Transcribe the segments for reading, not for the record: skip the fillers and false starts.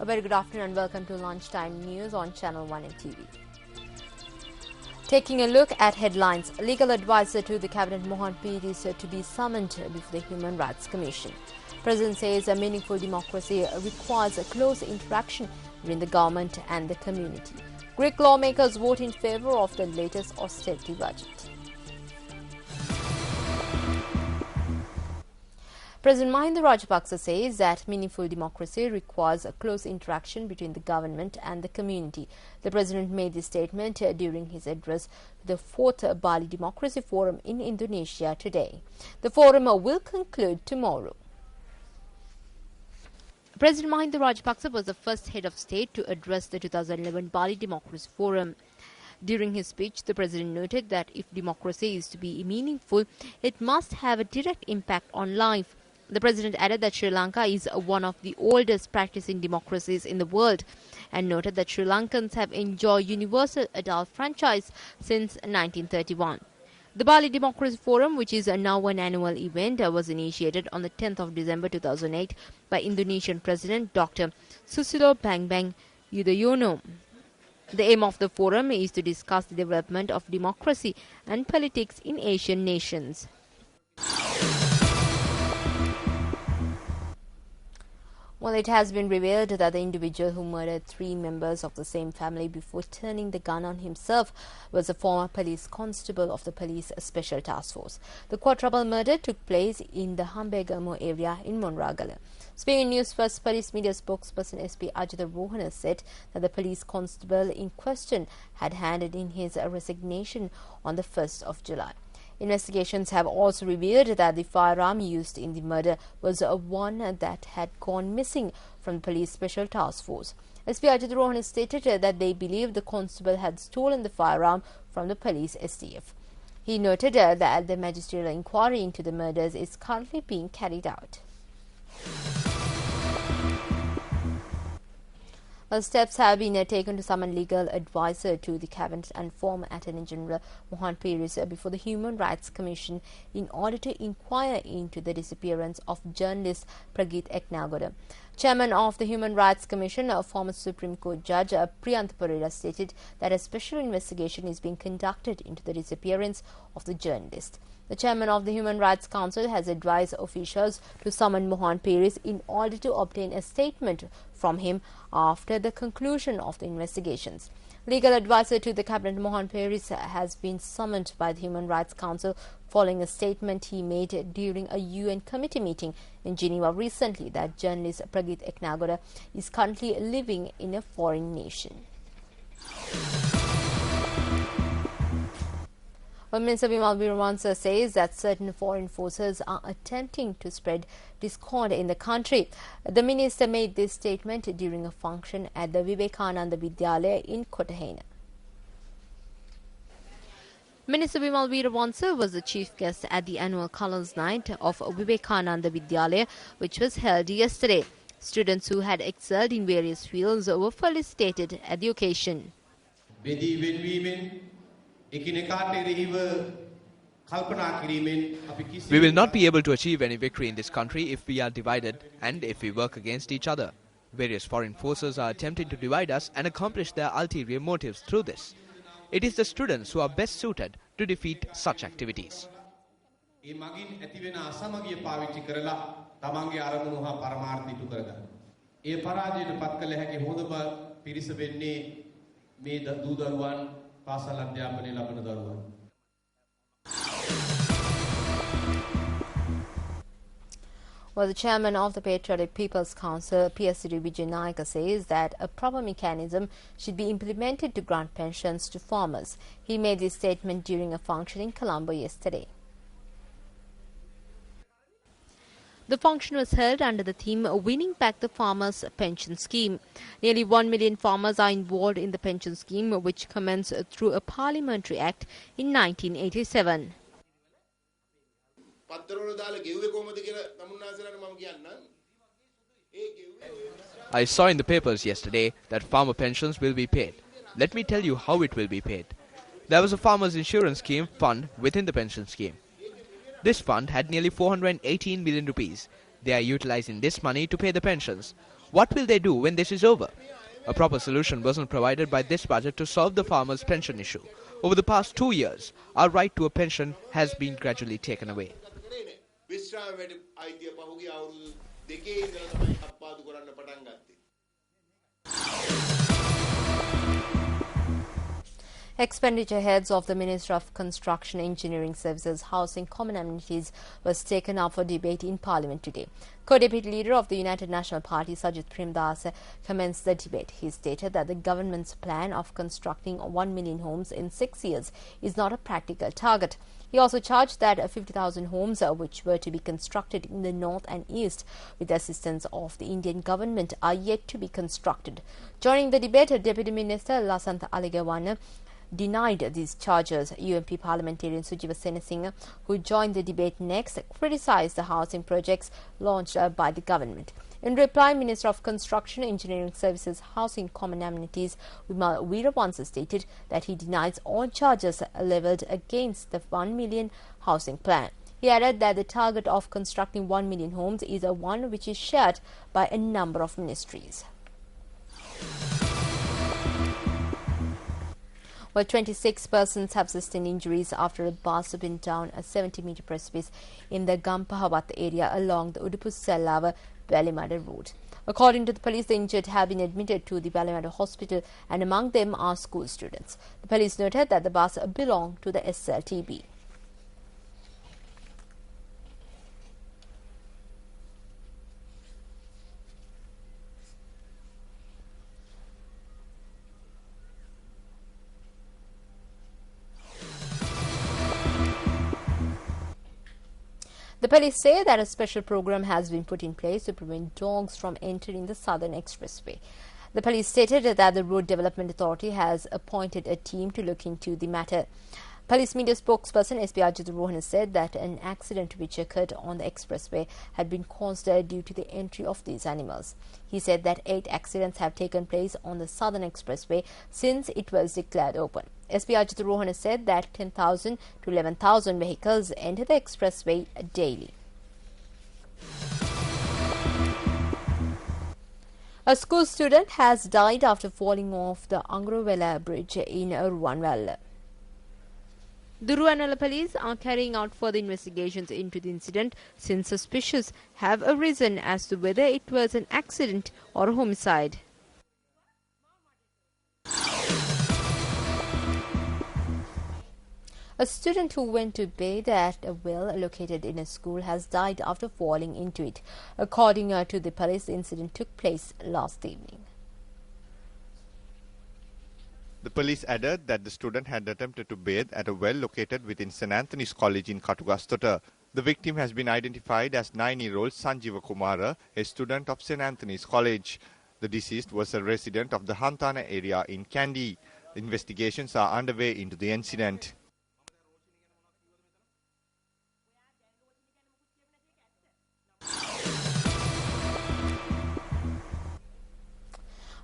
very good afternoon and welcome to Lunchtime News on Channel 1 and TV. Taking a look at headlines, legal advisor to the Cabinet Mohan Pir is to be summoned before the Human Rights Commission. President says a meaningful democracy requires a close interaction between the government and the community. Greek lawmakers vote in favour of the latest austerity budget. President Mahinda Rajapaksa says that meaningful democracy requires a close interaction between the government and the community. The President made this statement during his address to the 4th Bali Democracy Forum in Indonesia today. The forum will conclude tomorrow. President Mahinda Rajapaksa was the first head of state to address the 2011 Bali Democracy Forum. During his speech, the President noted that if democracy is to be meaningful, it must have a direct impact on life. The President added that Sri Lanka is one of the oldest practicing democracies in the world and noted that Sri Lankans have enjoyed universal adult franchise since 1931. The Bali Democracy Forum, which is now an annual event, was initiated on the 10th of December 2008 by Indonesian President Dr. Susilo Bambang Yudhoyono. The aim of the forum is to discuss the development of democracy and politics in Asian nations. Well, it has been revealed that the individual who murdered 3 members of the same family before turning the gun on himself was a former police constable of the Police Special Task Force. The quadruple murder took place in the Hambegamo area in Monragala. Speaking News First, police media spokesperson SP Ajitha Rohana said that the police constable in question had handed in his resignation on the 1st of July. Investigations have also revealed that the firearm used in the murder was one that had gone missing from the Police Special Task Force. SP Ajitha Rohana stated that they believe the constable had stolen the firearm from the police STF. He noted that the magisterial inquiry into the murders is currently being carried out. Well, steps have been taken to summon legal advisor to the Cabinet and former Attorney General Mohan Pir before the Human Rights Commission in order to inquire into the disappearance of journalist Prageet Eknagoda. Chairman of the Human Rights Commission, former Supreme Court Judge Priyantha Perera stated that a special investigation is being conducted into the disappearance of the journalist. The chairman of the Human Rights Council has advised officials to summon Mohan Pir in order to obtain a statement from him after the conclusion of the investigations. Legal advisor to the Cabinet Mohan Pir has been summoned by the Human Rights Council following a statement he made during a UN committee meeting in Geneva recently that journalist Prageet Eknagoda is currently living in a foreign nation. Well, Minister Bimal Weerawansa says that certain foreign forces are attempting to spread discord in the country. The minister made this statement during a function at the Vivekananda Vidyalaya in Kottahena. Minister Bimal Weerawansa was the chief guest at the annual Colours Night of Vivekananda Vidyalaya, which was held yesterday. Students who had excelled in various fields were felicitated at the occasion. We will not be able to achieve any victory in this country if we are divided and if we work against each other. Various foreign forces are attempting to divide us and accomplish their ulterior motives through this. It is the students who are best suited to defeat such activities. Well, the chairman of the Patriotic People's Council, PSCD Vijay Nayaka, says that a proper mechanism should be implemented to grant pensions to farmers. He made this statement during a function in Colombo yesterday. The function was held under the theme Winning Back the Farmers' Pension Scheme. Nearly 1 million farmers are involved in the pension scheme, which commenced through a parliamentary act in 1987. I saw in the papers yesterday that farmer pensions will be paid. Let me tell you how it will be paid. There was a farmers' insurance scheme fund within the pension scheme. This fund had nearly 418 million rupees. They are utilizing this money to pay the pensions. What will they do when this is over? A proper solution wasn't provided by this budget to solve the farmers' pension issue. Over the past 2 years, our right to a pension has been gradually taken away. Expenditure heads of the Ministry of Construction, Engineering Services, Housing, Common Amenities was taken up for debate in Parliament today. Co-deputy leader of the United National Party, Sajith Premdas, commenced the debate. He stated that the government's plan of constructing 1 million homes in 6 years is not a practical target. He also charged that 50,000 homes which were to be constructed in the north and east with the assistance of the Indian government are yet to be constructed. Joining the debate, Deputy Minister Lasantha Aligawana denied these charges. UMP parliamentarian Sujiva Senasinghe, who joined the debate next, criticized the housing projects launched by the government. In reply, Minister of Construction, Engineering Services, Housing, Common Amenities, Vimal Weerawansa stated that he denies all charges levelled against the 1 million housing plan. He added that the target of constructing 1 million homes is a one which is shared by a number of ministries. Well, 26 persons have sustained injuries after a bus went down a 70-meter precipice in the Gampahawat area along the Udupu-Salawa-Balimada road. According to the police, the injured have been admitted to the Balimada hospital, and among them are school students. The police noted that the bus belonged to the SLTB. The police say that a special program has been put in place to prevent dogs from entering the Southern Expressway. The police stated that the Road Development Authority has appointed a team to look into the matter. Police media spokesperson SP Ajit Rohan said that an accident which occurred on the expressway had been caused due to the entry of these animals. He said that 8 accidents have taken place on the Southern Expressway since it was declared open. SP Ajit Rohan said that 10,000 to 11,000 vehicles enter the expressway daily. A school student has died after falling off the Angrovella Bridge in Ruwanwala. The Ruwanwala police are carrying out further investigations into the incident since suspicions have arisen as to whether it was an accident or a homicide. A student who went to bathe at a well located in a school has died after falling into it. According to the police, the incident took place last evening. The police added that the student had attempted to bathe at a well located within St. Anthony's College in Katugastota. The victim has been identified as 9-year-old Sanjiva Kumara, a student of St. Anthony's College. The deceased was a resident of the Hantana area in Kandy. Investigations are underway into the incident.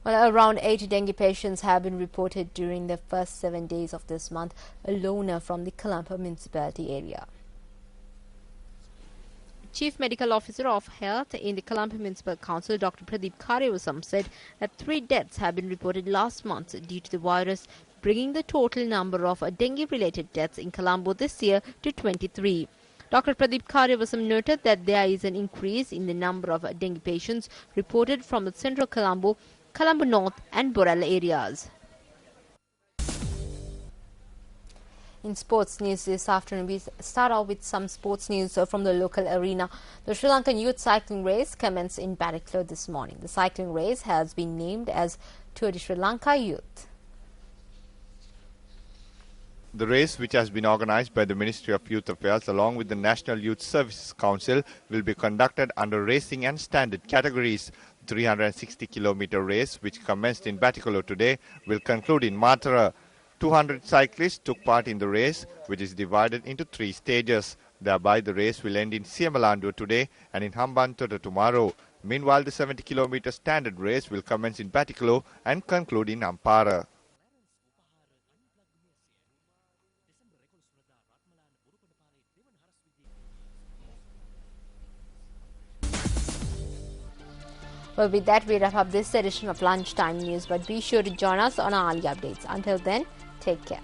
Well, around 80 dengue patients have been reported during the first 7 days of this month alone from the Colombo municipality area. Chief Medical Officer of Health in the Colombo Municipal Council, Dr. Pradeep Karyavasam, said that 3 deaths have been reported last month due to the virus, bringing the total number of dengue-related deaths in Colombo this year to 23. Dr. Pradeep Karyavasam noted that there is an increase in the number of dengue patients reported from the central Colombo, Colombo North and Borella areas. In sports news this afternoon, we start off with some sports news from the local arena. The Sri Lankan youth cycling race commenced in Batticaloa this morning. The cycling race has been named as Tour de Sri Lanka Youth. The race, which has been organized by the Ministry of Youth Affairs along with the National Youth Services Council, will be conducted under racing and standard categories. The 360-kilometer race, which commenced in Batticaloa today, will conclude in Matara. 200 cyclists took part in the race, which is divided into 3 stages. Thereby, the race will end in Siemalandu today and in Hambantota tomorrow. Meanwhile, the 70-kilometer standard race will commence in Batticaloa and conclude in Ampara. Well, with that, we wrap up this edition of Lunchtime News, but be sure to join us on our Ali updates. Until then, take care.